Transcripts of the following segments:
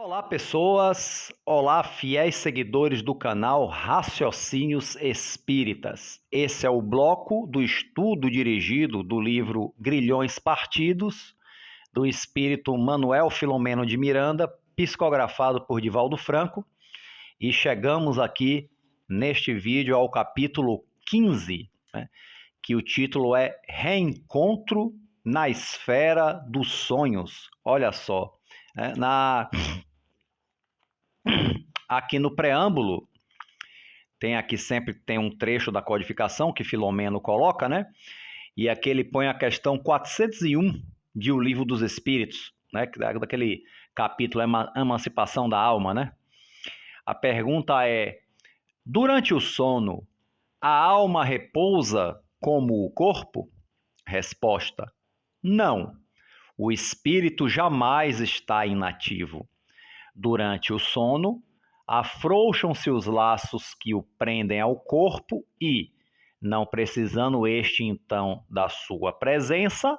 Olá, pessoas! Olá, fiéis seguidores do canal Raciocínios Espíritas. Esse é o bloco do estudo dirigido do livro Grilhões Partidos, do espírito Manuel Filomeno de Miranda, psicografado por Divaldo Franco, e chegamos aqui neste vídeo ao capítulo 15, né, que o título é Reencontro na Esfera dos Sonhos. Olha só, né, aqui no preâmbulo, sempre tem um trecho da codificação que Filomeno coloca, né? E aqui ele põe a questão 401 de O Livro dos Espíritos, né? Daquele capítulo Emancipação da Alma, né? A pergunta é: durante o sono, a alma repousa como o corpo? Resposta: não. O espírito jamais está inativo. Durante o sono, afrouxam-se os laços que o prendem ao corpo e, não precisando este então da sua presença,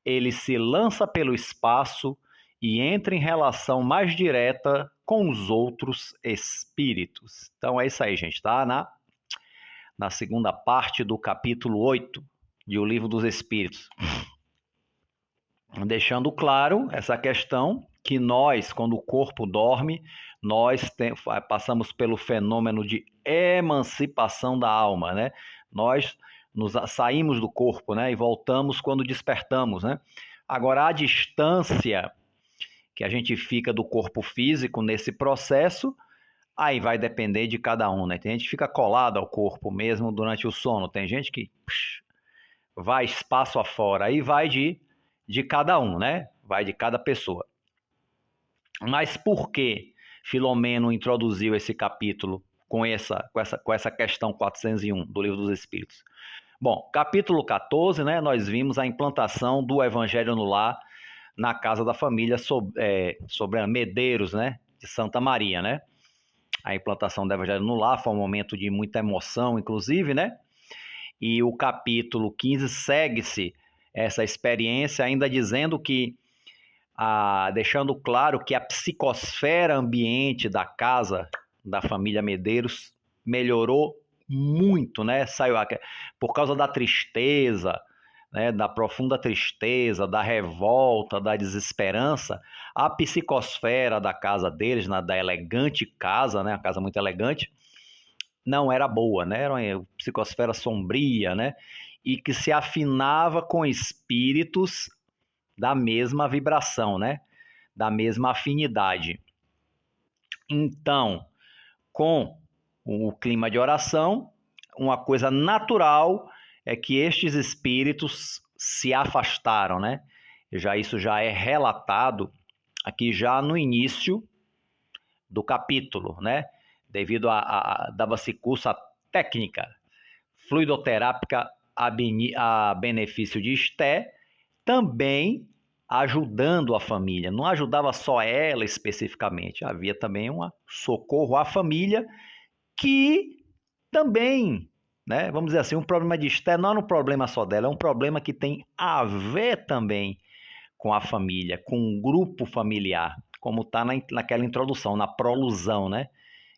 ele se lança pelo espaço e entra em relação mais direta com os outros espíritos. Então é isso aí, gente, tá? Na segunda parte do capítulo 8 de O Livro dos Espíritos. Deixando claro essa questão que nós, quando o corpo dorme, passamos pelo fenômeno de emancipação da alma, né? Nós saímos do corpo, né? E voltamos quando despertamos, né? Agora, a distância que a gente fica do corpo físico nesse processo, aí vai depender de cada um, né? Tem gente que fica colado ao corpo mesmo durante o sono, tem gente que vai espaço afora, aí vai de cada um, né? Vai de cada pessoa. Mas por que Filomeno introduziu esse capítulo com essa questão 401 do Livro dos Espíritos? Bom, capítulo 14, né? Nós vimos a implantação do Evangelho no Lar na casa da família sobre a Medeiros, né? De Santa Maria, né? A implantação do Evangelho no Lar foi um momento de muita emoção, inclusive, né? E o capítulo 15 segue-se essa experiência, ainda dizendo que, deixando claro que a psicosfera ambiente da casa da família Medeiros melhorou muito, né? Saiu por causa da tristeza, né? Da profunda tristeza, da revolta, da desesperança, a psicosfera da casa deles, da elegante casa, né? A casa muito elegante, não era boa, né? Era uma psicosfera sombria, né? E que se afinava com espíritos da mesma vibração, né? Da mesma afinidade. Então, com o clima de oração, uma coisa natural é que estes espíritos se afastaram, né? Isso já é relatado aqui já no início do capítulo, né? Devido dava-se curso à técnica fluidoterápica a benefício de Esté, também ajudando a família. Não ajudava só ela especificamente, havia também um socorro à família que também, né, vamos dizer assim, um problema de Esté não é um problema só dela, é um problema que tem a ver também com a família, com um grupo familiar, como está naquela introdução, na prolusão, né?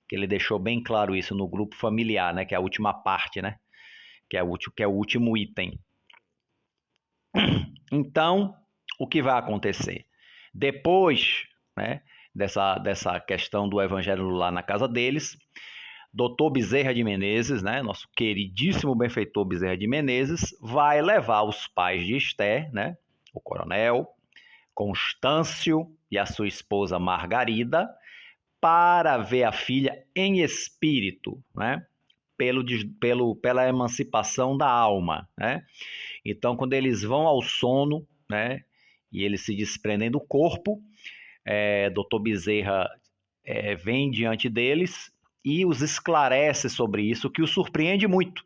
Que ele deixou bem claro isso no grupo familiar, né? Que é a última parte, né? Que é o último item. Então, o que vai acontecer? Depois, né, dessa questão do evangelho lá na casa deles, Dr. Bezerra de Menezes, né, nosso queridíssimo benfeitor Bezerra de Menezes, vai levar os pais de Esté, né, o coronel, Constâncio e a sua esposa Margarida, para ver a filha em espírito, né, pela emancipação da alma, né? Então, quando eles vão ao sono, né, e eles se desprendem do corpo, Dr. Bezerra vem diante deles e os esclarece sobre isso, que os surpreende muito,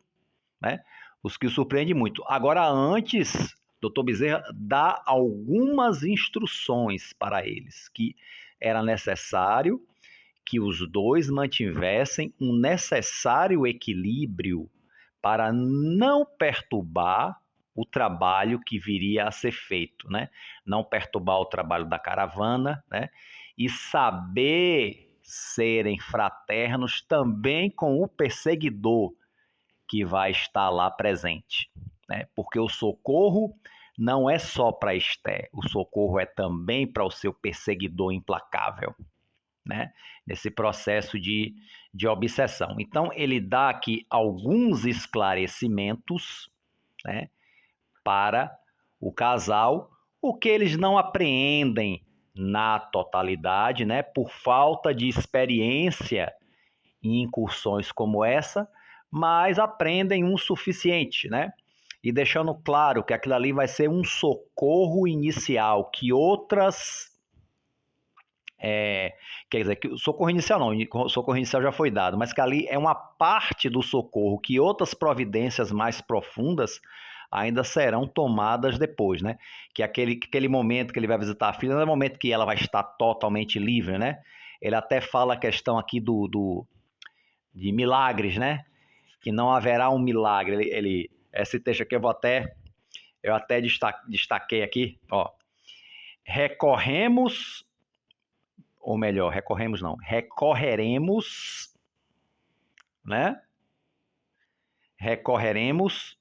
né? Os que os surpreende muito. Agora, antes, Dr. Bezerra dá algumas instruções para eles, que era necessário que os dois mantivessem um necessário equilíbrio para não perturbar o trabalho que viria a ser feito, né? Não perturbar o trabalho da caravana, né? e saber serem fraternos também com o perseguidor que vai estar lá presente, né? Porque o socorro não é só para Esté, o socorro é também para o seu perseguidor implacável, né? Nesse processo de obsessão. Então, ele dá aqui alguns esclarecimentos, né, para o casal, o que eles não apreendem na totalidade, né, por falta de experiência em incursões como essa, mas aprendem um suficiente, né? E deixando claro que aquilo ali vai ser um socorro inicial, que outras... quer dizer, que o socorro inicial não, o socorro inicial já foi dado, mas que ali é uma parte do socorro, que outras providências mais profundas ainda serão tomadas depois, né? Que aquele momento que ele vai visitar a filha não é o momento que ela vai estar totalmente livre, né? Ele até fala a questão aqui de milagres, né? Que não haverá um milagre. Esse texto aqui eu até destaquei aqui, ó. Recorremos, ou melhor, recorremos não, recorreremos, né? Recorreremos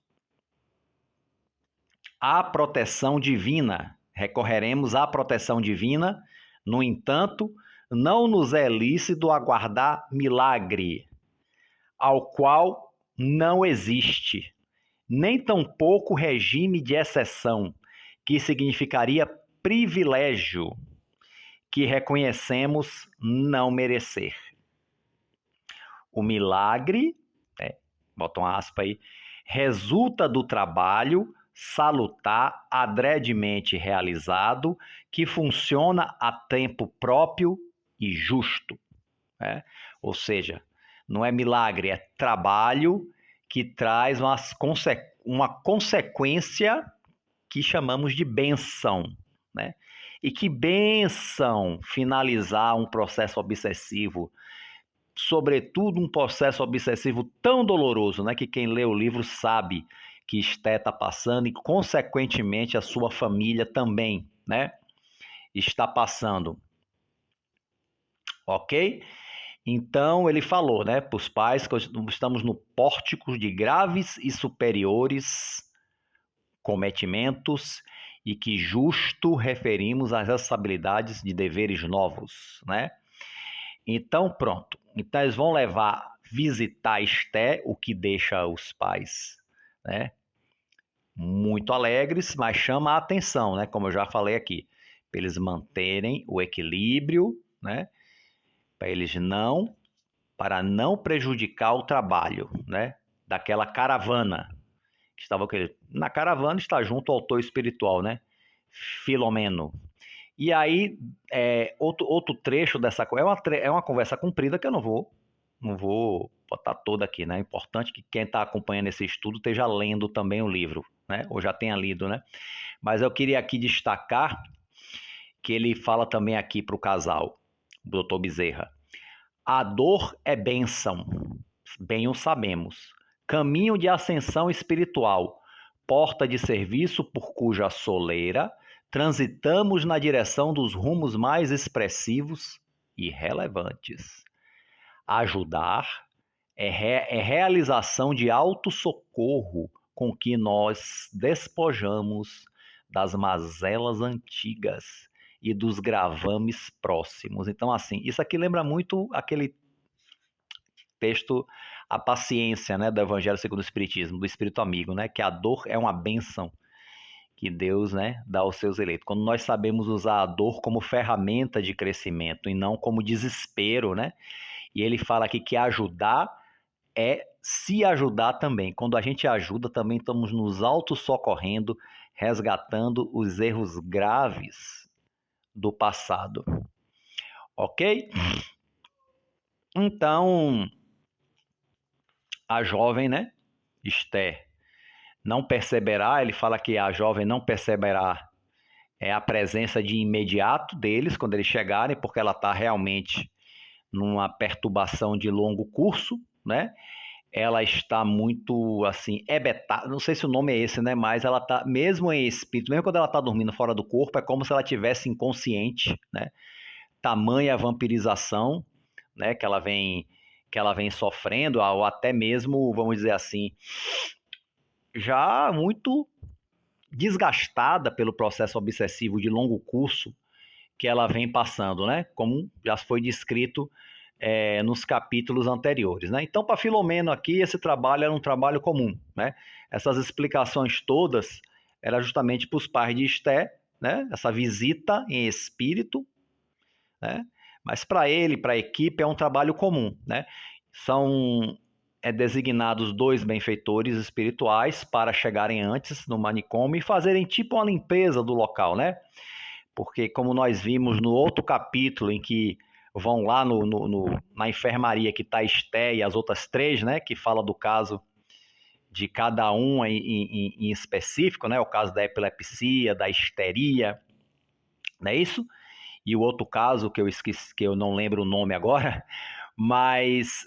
à proteção divina. Recorreremos à proteção divina, no entanto, não nos é lícito aguardar milagre, ao qual não existe, nem tampouco regime de exceção, que significaria privilégio, que reconhecemos não merecer. O milagre, bota uma aspa aí, resulta do trabalho salutar, adredemente realizado, que funciona a tempo próprio e justo, né? Ou seja, não é milagre, é trabalho que traz uma consequência que chamamos de bênção, né? E que bênção finalizar um processo obsessivo, sobretudo um processo obsessivo tão doloroso, né? Que quem lê o livro sabe que Esté está passando e, consequentemente, a sua família também, né? Está passando. Ok? Então, ele falou, né, para os pais que estamos no pórtico de graves e superiores cometimentos e que justo referimos às responsabilidades de deveres novos, né? Então, pronto. Então, eles vão visitar Esté, o que deixa os pais, né, muito alegres, mas chama a atenção, né, como eu já falei aqui, para eles manterem o equilíbrio, né, para não prejudicar o trabalho, né, daquela caravana que estava na caravana. Está junto o autor espiritual, né, Filomeno. E aí, outro trecho dessa coisa, é uma conversa comprida que eu não vou botar toda aqui, né? É importante que quem está acompanhando esse estudo esteja lendo também o livro, né? Ou já tenha lido, né? Mas eu queria aqui destacar que ele fala também aqui para o casal, o Dr. Bezerra. A dor é bênção, bem o sabemos. Caminho de ascensão espiritual, porta de serviço por cuja soleira transitamos na direção dos rumos mais expressivos e relevantes. Ajudar é realização de autossocorro com que nós despojamos das mazelas antigas e dos gravames próximos. Então, assim, isso aqui lembra muito aquele texto, A Paciência, né, do Evangelho segundo o Espiritismo, do Espírito Amigo, né, que a dor é uma bênção que Deus, né, dá aos seus eleitos. Quando nós sabemos usar a dor como ferramenta de crescimento e não como desespero, né? E ele fala aqui que ajudar é se ajudar também. Quando a gente ajuda, também estamos nos auto-socorrendo, resgatando os erros graves do passado. Ok? Então, a jovem, né, Esté, não perceberá, ele fala que a jovem não perceberá a presença de imediato deles quando eles chegarem, porque ela está realmente numa perturbação de longo curso, né? Ela está muito, assim, ebetada, não sei se o nome é esse, né? Mas ela está, mesmo em espírito, mesmo quando ela está dormindo fora do corpo, é como se ela tivesse inconsciente, né? tamanha vampirização, né, que ela vem sofrendo, ou até mesmo, vamos dizer assim, já muito desgastada pelo processo obsessivo de longo curso que ela vem passando, né? Como já foi descrito nos capítulos anteriores, né? Então, para Filomeno aqui, esse trabalho era um trabalho comum, né? Essas explicações todas eram justamente para os pais de Esté, né? Essa visita em espírito, né? Mas para ele, para a equipe, é um trabalho comum, né? São designados 2 benfeitores espirituais para chegarem antes no manicômio e fazerem tipo uma limpeza do local, né? Porque como nós vimos no outro capítulo em que vão lá na enfermaria que está Esté e as outras 3, né? Que fala do caso de cada um em específico, né? O caso da epilepsia, da histeria, não é isso? E o outro caso que eu esqueci, que eu não lembro o nome agora, mas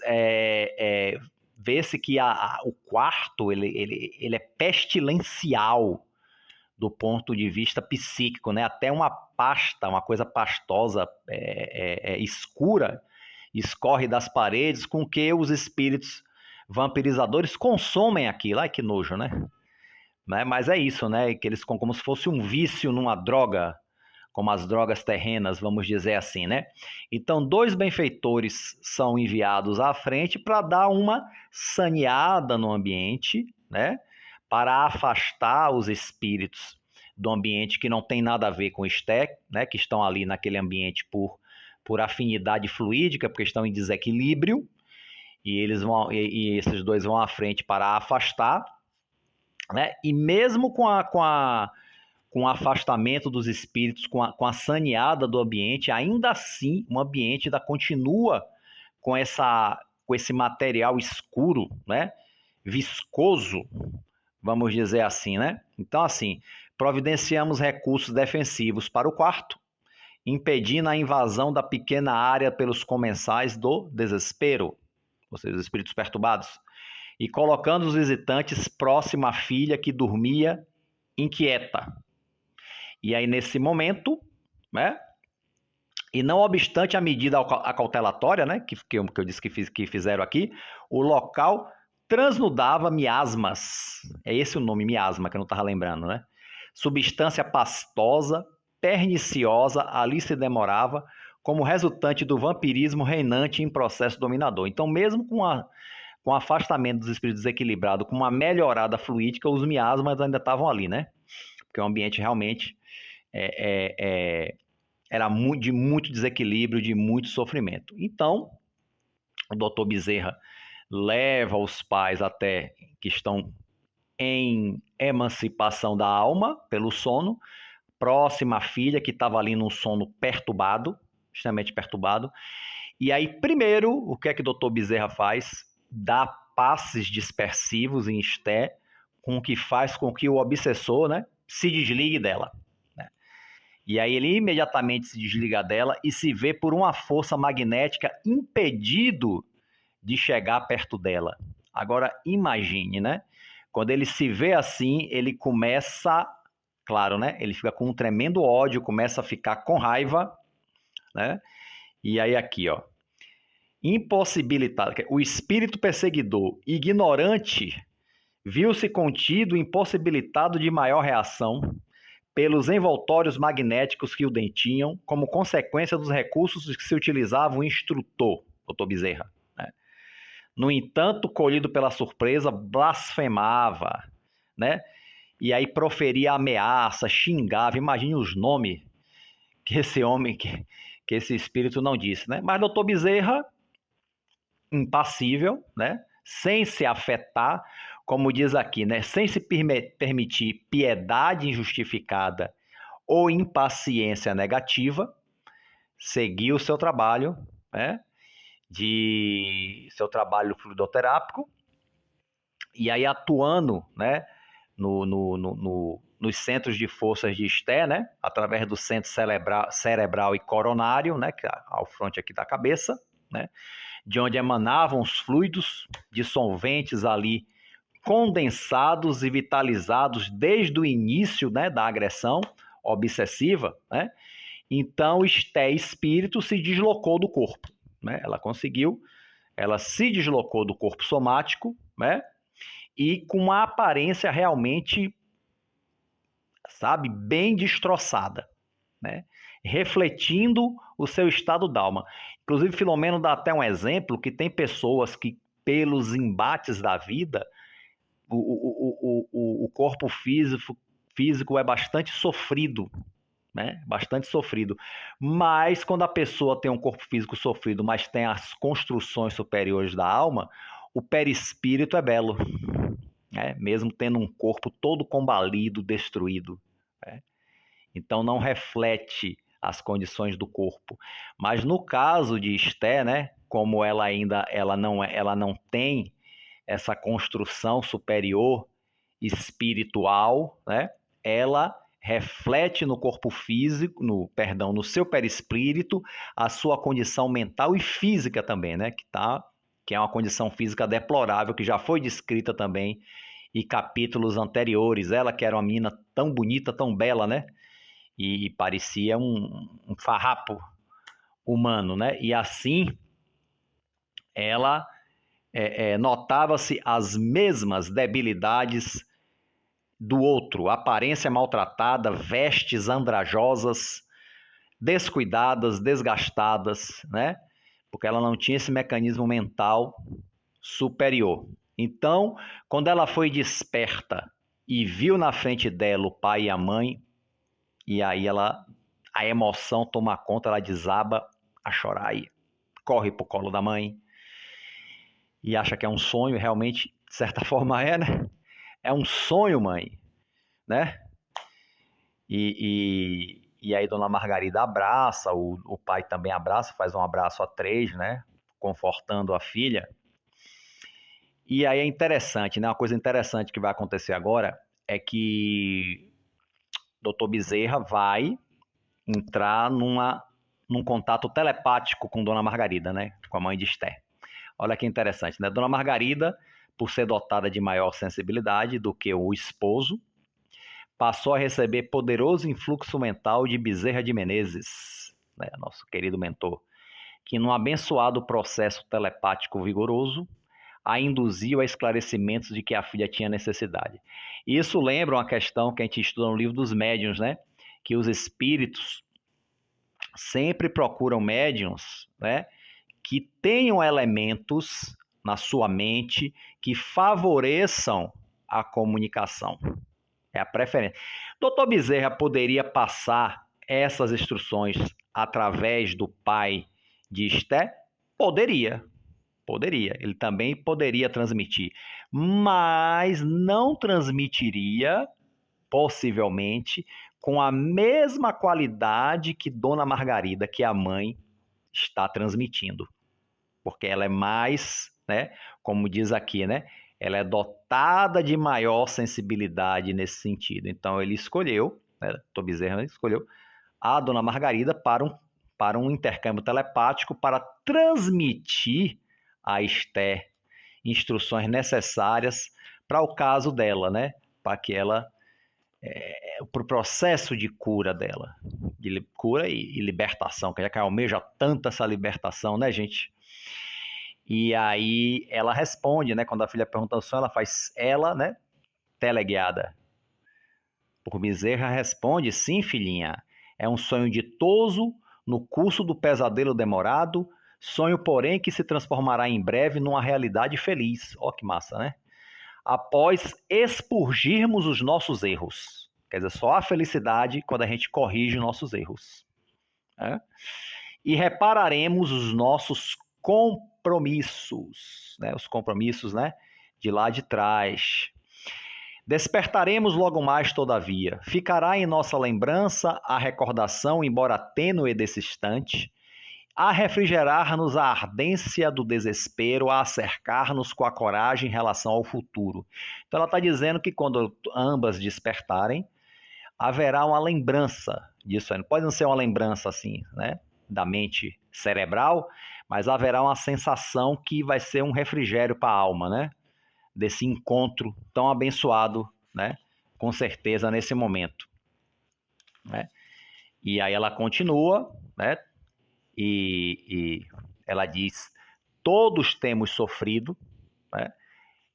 vê-se que o quarto ele é pestilencial do ponto de vista psíquico, né? Até uma pasta, uma coisa pastosa, escura, escorre das paredes com que os espíritos vampirizadores consomem aquilo. Ai, que nojo, né? Mas é isso, né? Que eles como se fosse um vício numa droga, como as drogas terrenas, vamos dizer assim, né? Então, 2 benfeitores são enviados à frente para dar uma saneada no ambiente, né? Para afastar os espíritos do ambiente que não tem nada a ver com o Esté, né? Que estão ali naquele ambiente por afinidade fluídica, porque estão em desequilíbrio, e esses 2 vão à frente para afastar, né? E mesmo com o afastamento dos espíritos, com a saneada do ambiente, ainda assim o ambiente ainda continua com esse material escuro, né? Viscoso, vamos dizer assim, né? Então, assim, providenciamos recursos defensivos para o quarto, impedindo a invasão da pequena área pelos comensais do desespero, ou seja, os espíritos perturbados, e colocando os visitantes próximo à filha que dormia inquieta. E aí, nesse momento, né? E não obstante a medida acautelatória, né? Que eu disse que fizeram aqui, o local transnudava miasmas. É esse o nome, miasma, que eu não estava lembrando, né? Substância pastosa, perniciosa, ali se demorava, como resultante do vampirismo reinante em processo dominador. Então, mesmo com o afastamento dos espíritos desequilibrados, com uma melhorada fluídica, os miasmas ainda estavam ali, né? Porque o ambiente realmente era de muito desequilíbrio, de muito sofrimento. Então, o doutor Bezerra leva os pais até que estão em emancipação da alma pelo sono, próxima à filha que estava ali num sono perturbado, extremamente perturbado. E aí, primeiro, o que é que o doutor Bezerra faz? Dá passes dispersivos em Esté, com o que faz com que o obsessor, né, se desligue dela. Né? E aí ele imediatamente se desliga dela e se vê por uma força magnética impedido de chegar perto dela. Agora, imagine, né? Quando ele se vê assim, ele começa, claro, né? Ele fica com um tremendo ódio, começa a ficar com raiva, né? E aí aqui, ó, impossibilitado, o espírito perseguidor, ignorante, viu-se contido, impossibilitado de maior reação pelos envoltórios magnéticos que o detinham, como consequência dos recursos que se utilizava o instrutor, doutor Bezerra. Né? No entanto, colhido pela surpresa, blasfemava, né? E aí proferia ameaça, xingava, imagine os nomes que esse homem, que esse espírito não disse, né? Mas doutor Bezerra, impassível, né? Sem se afetar, como diz aqui, né? Sem se permitir piedade injustificada ou impaciência negativa, seguiu o seu trabalho, né? Seu trabalho fluidoterápico, e aí atuando, né? Nos centros de forças de Esté, né? Através do centro cerebral e coronário, né? Que é ao fronte aqui da cabeça, né? De onde emanavam os fluidos dissolventes ali, condensados e vitalizados desde o início, né, da agressão obsessiva, né? Então, Esté, espírito, se deslocou do corpo, né? Ela se deslocou do corpo somático, né? E com uma aparência realmente, sabe, bem destroçada, né? Refletindo o seu estado d'alma. Inclusive, Filomeno dá até um exemplo que tem pessoas que, pelos embates da vida, o corpo físico é bastante sofrido, né? Bastante sofrido. Mas quando a pessoa tem um corpo físico sofrido, mas tem as construções superiores da alma, o perispírito é belo, né? Mesmo tendo um corpo todo combalido, destruído, né? Então não reflete as condições do corpo. Mas no caso de Esté, né? Como ela não tem essa construção superior espiritual, né? Ela reflete no corpo físico, no seu perispírito, a sua condição mental e física também, né? Que é uma condição física deplorável, que já foi descrita também em capítulos anteriores. Ela que era uma menina tão bonita, tão bela, né? E parecia um farrapo humano, né? E assim ela notava-se as mesmas debilidades do outro, aparência maltratada, vestes andrajosas, descuidadas, desgastadas, né? Porque ela não tinha esse mecanismo mental superior. Então, quando ela foi desperta e viu na frente dela o pai e a mãe, e aí a emoção toma conta, ela desaba a chorar e corre pro colo da mãe e acha que é um sonho, realmente, de certa forma é, né? É um sonho, mãe, né? E aí Dona Margarida abraça, o pai também abraça, faz um abraço a três, né? Confortando a filha. E aí é interessante, né? Uma coisa interessante que vai acontecer agora é que Dr. Bezerra vai entrar num contato telepático com Dona Margarida, né? Com a mãe de Esté. Olha que interessante, né? Dona Margarida, por ser dotada de maior sensibilidade do que o esposo, passou a receber poderoso influxo mental de Bezerra de Menezes, né? Nosso querido mentor, que num abençoado processo telepático vigoroso, a induziu a esclarecimentos de que a filha tinha necessidade. Isso lembra uma questão que a gente estuda no livro dos médiuns, né? Que os espíritos sempre procuram médiuns, né? Que tenham elementos na sua mente que favoreçam a comunicação. É a preferência. Doutor Bezerra poderia passar essas instruções através do pai de Esté? Poderia, poderia. Ele também poderia transmitir, mas não transmitiria, possivelmente, com a mesma qualidade que Dona Margarida, que é a mãe, está transmitindo. Porque ela é mais, né, como diz aqui, né, ela é dotada de maior sensibilidade nesse sentido. Então ele escolheu, né, Dr. Bezerra escolheu a Dona Margarida para um intercâmbio telepático para transmitir a Esté instruções necessárias para o caso dela, né, para que ela para o processo de cura dela, de cura e libertação, que já que almeja tanto essa libertação, né, gente? E aí ela responde, né? Quando a filha pergunta o sonho, ela faz ela, né? Teleguiada. Por Bezerra responde: sim, filhinha. É um sonho ditoso no curso do pesadelo demorado, sonho, porém, que se transformará em breve numa realidade feliz. Ó, que massa, né? Após expurgirmos os nossos erros. Quer dizer, só a felicidade quando a gente corrige nossos erros. Né? E repararemos os nossos compromissos, né? Os compromissos, né? De lá de trás. Despertaremos logo mais, todavia. Ficará em nossa lembrança a recordação, embora tênue desse instante, a refrigerar-nos a ardência do desespero, a cercar-nos com a coragem em relação ao futuro. Então ela está dizendo que quando ambas despertarem, haverá uma lembrança disso. Não pode não ser uma lembrança assim, né? Da mente cerebral, mas haverá uma sensação que vai ser um refrigério para a alma, né? Desse encontro tão abençoado, né? Com certeza nesse momento, né? E aí ela continua, né? E ela diz: todos temos sofrido, né?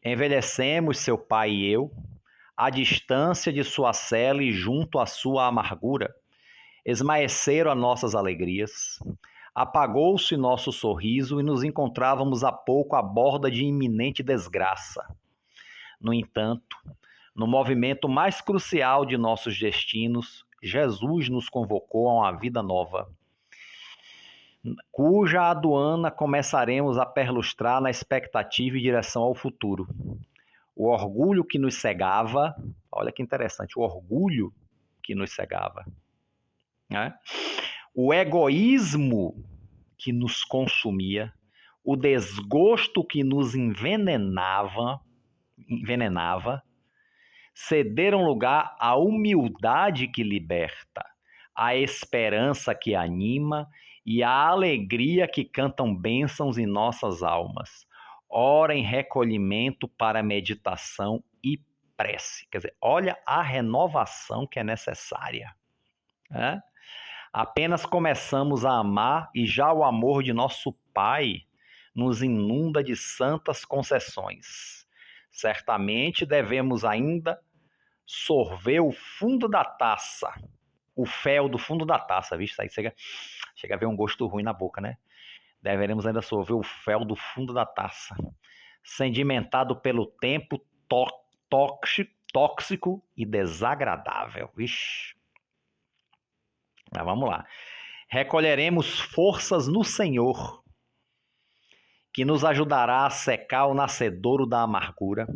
Envelhecemos, seu pai e eu, à distância de sua cela e junto à sua amargura. Esmaeceram as nossas alegrias, apagou-se nosso sorriso e nos encontrávamos há pouco à borda de iminente desgraça. No entanto, no movimento mais crucial de nossos destinos, Jesus nos convocou a uma vida nova, cuja aduana começaremos a perlustrar na expectativa em direção ao futuro. O orgulho que nos cegava, olha que interessante, o orgulho que nos cegava, né? O egoísmo que nos consumia, o desgosto que nos envenenava, cederam lugar à humildade que liberta, à esperança que anima e à alegria que cantam bênçãos em nossas almas. Ora em recolhimento para meditação e prece. Quer dizer, olha a renovação que é necessária, né? Apenas começamos a amar e já o amor de nosso Pai nos inunda de santas concessões. Certamente devemos ainda sorver o fundo da taça, o fel do fundo da taça, viu? Aí chega a ver um gosto ruim na boca, né? Deveremos ainda sorver o fel do fundo da taça, sedimentado pelo tempo tóxico e desagradável. Vixe. Mas vamos lá. Recolheremos forças no Senhor, que nos ajudará a secar o nascedouro da amargura,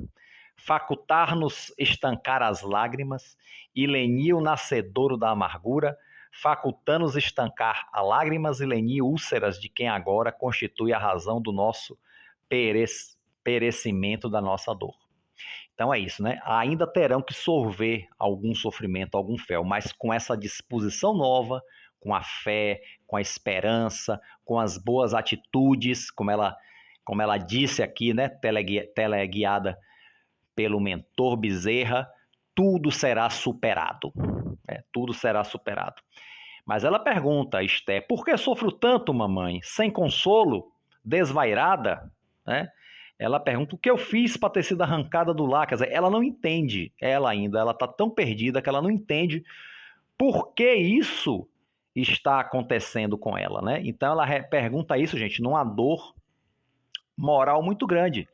facultar-nos estancar as lágrimas e lenir o nascedouro da amargura, facultando-nos estancar a lágrimas e lenir úlceras de quem agora constitui a razão do nosso perecimento, da nossa dor. Então é isso, né? Ainda terão que sorver algum sofrimento, algum fel, mas com essa disposição nova, com a fé, com a esperança, com as boas atitudes, como ela disse aqui, né? Teleguiada pelo mentor Bezerra, tudo será superado. Tudo será superado. Mas ela pergunta, Esté, por que sofro tanto, mamãe? Sem consolo? Desvairada? Né? Ela pergunta o que eu fiz para ter sido arrancada do lar. Quer dizer, ela não entende, ela está tão perdida que ela não entende por que isso está acontecendo com ela, né? Então ela pergunta isso, gente, numa dor moral muito grande.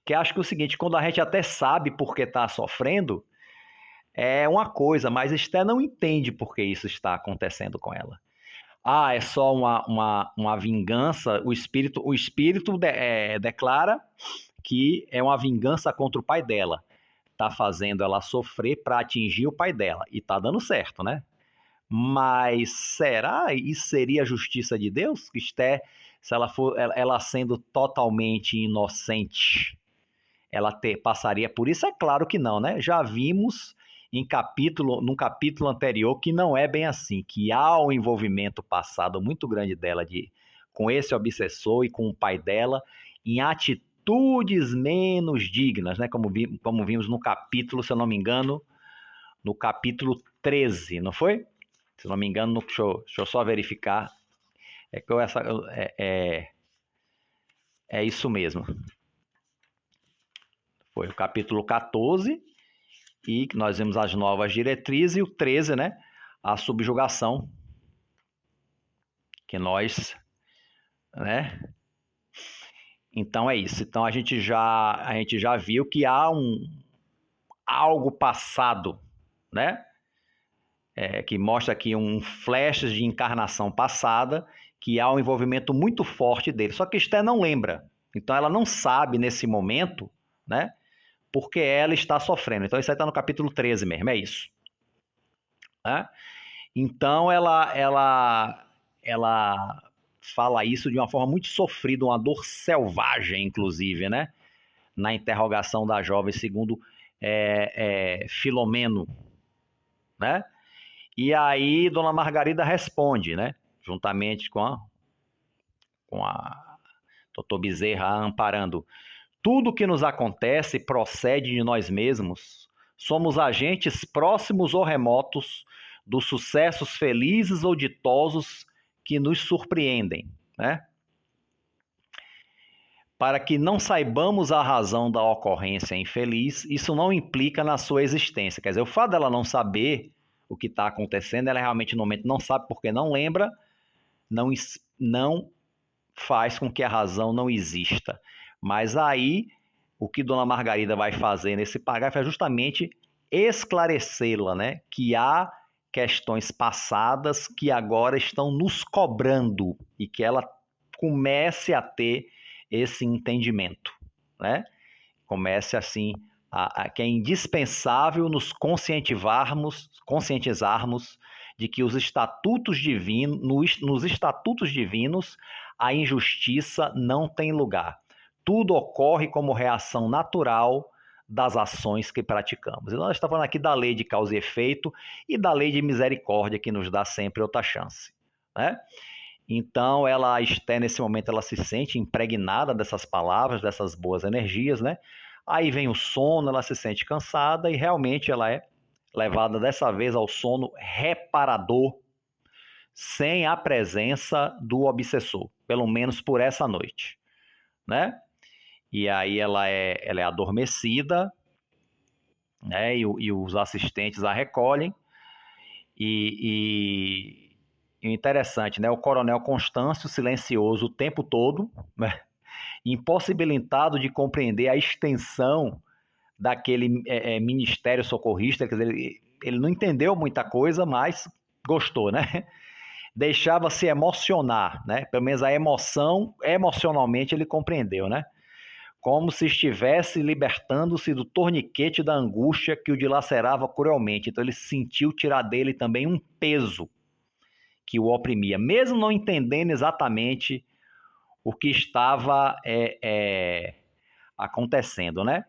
Que acho que é o seguinte, quando a gente até sabe por que está sofrendo, é uma coisa, mas Esté não entende por que isso está acontecendo com ela. Ah, é só uma vingança. O espírito declara que é uma vingança contra o pai dela. Está fazendo ela sofrer para atingir o pai dela. E está dando certo, né? Mas será isso seria a justiça de Deus? Esté, se ela sendo totalmente inocente, ela passaria por isso? É claro que não, né? Já vimos num capítulo anterior que não é bem assim, que há um envolvimento passado muito grande dela com esse obsessor e com o pai dela em atitudes menos dignas, né? Como vimos no capítulo, se eu não me engano, no capítulo 13, não foi? Se eu não me engano, deixa eu só verificar. É isso mesmo. Foi o capítulo 14, e que nós vimos as novas diretrizes, e o 13, né? A subjugação, que nós, né? Então é isso. Então a gente já viu que há algo passado, né? Que mostra aqui um flash de encarnação passada, que há um envolvimento muito forte dele. Só que Esté não lembra. Então ela não sabe nesse momento, né? Porque ela está sofrendo. Então isso aí está no capítulo 13 mesmo, é isso. Né? Então ela fala isso de uma forma muito sofrida, uma dor selvagem, inclusive, né? Na interrogação da jovem, segundo Filomeno, né? E aí Dona Margarida responde, né? Juntamente com a Doutor Bezerra amparando. Tudo que nos acontece procede de nós mesmos. Somos agentes próximos ou remotos dos sucessos felizes ou ditosos que nos surpreendem, né? Para que não saibamos a razão da ocorrência infeliz, isso não implica na sua existência. Quer dizer, o fato dela não saber o que está acontecendo, ela realmente no momento não sabe porque não lembra, não faz com que a razão não exista. Mas aí, o que Dona Margarida vai fazer nesse parágrafo é justamente esclarecê-la, né? Que há questões passadas que agora estão nos cobrando e que ela comece a ter esse entendimento, né? Comece assim que é indispensável nos conscientizarmos de que os estatutos divinos, nos estatutos divinos, a injustiça não tem lugar. Tudo ocorre como reação natural das ações que praticamos. E nós estamos falando aqui da lei de causa e efeito e da lei de misericórdia que nos dá sempre outra chance, né? Então, a Esté, nesse momento, ela se sente impregnada dessas palavras, dessas boas energias, né? Aí vem o sono, ela se sente cansada e realmente ela é levada dessa vez ao sono reparador, sem a presença do obsessor, pelo menos por essa noite, né? E aí ela é adormecida, né? E os assistentes a recolhem e interessante, né? O coronel Constâncio, silencioso o tempo todo, né? Impossibilitado de compreender a extensão daquele ministério socorrista, quer dizer, ele não entendeu muita coisa, mas gostou, né? Deixava-se emocionar, né? Pelo menos a emoção, emocionalmente ele compreendeu, né? Como se estivesse libertando-se do torniquete da angústia que o dilacerava cruelmente. Então ele sentiu tirar dele também um peso que o oprimia, mesmo não entendendo exatamente o que estava acontecendo, né?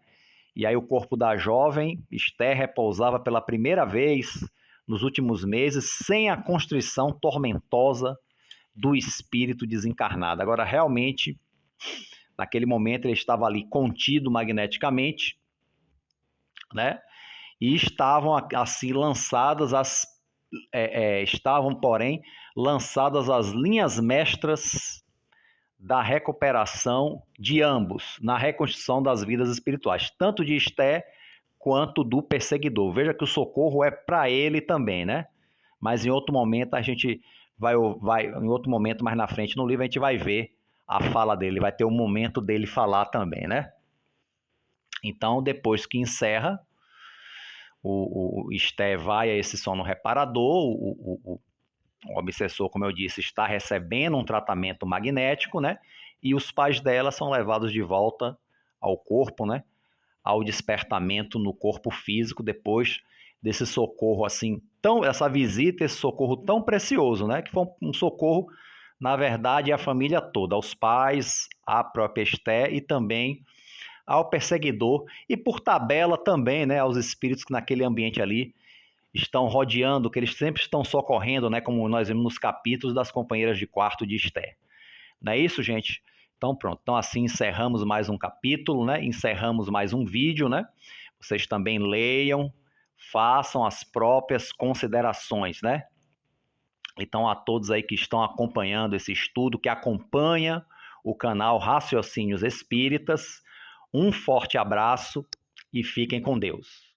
E aí o corpo da jovem Esther repousava pela primeira vez nos últimos meses sem a constrição tormentosa do espírito desencarnado. Agora, realmente, naquele momento ele estava ali contido magneticamente, né? E estavam assim lançadas estavam, porém, lançadas as linhas mestras da recuperação de ambos, na reconstrução das vidas espirituais, tanto de Esté quanto do perseguidor. Veja que o socorro é para ele também, né? Mas em outro momento a gente em outro momento mais na frente no livro a gente vai ver a fala dele, vai ter o momento dele falar também, né? Então, depois que encerra, o Esté vai a esse sono reparador, o obsessor, como eu disse, está recebendo um tratamento magnético, né? E os pais dela são levados de volta ao corpo, né? Ao despertamento no corpo físico depois desse socorro assim, essa visita, esse socorro tão precioso, né? Que foi um socorro, na verdade, à família toda, aos pais, à própria Esté e também ao perseguidor e por tabela também, né? Aos espíritos que naquele ambiente ali estão rodeando, que eles sempre estão socorrendo, né? Como nós vimos nos capítulos das companheiras de quarto de Esté. Não é isso, gente? Então, pronto. Então, assim, encerramos mais um capítulo, né? Encerramos mais um vídeo, né? Vocês também leiam, façam as próprias considerações, né? Então, a todos aí que estão acompanhando esse estudo, que acompanha o canal Raciocínios Espíritas, um forte abraço e fiquem com Deus.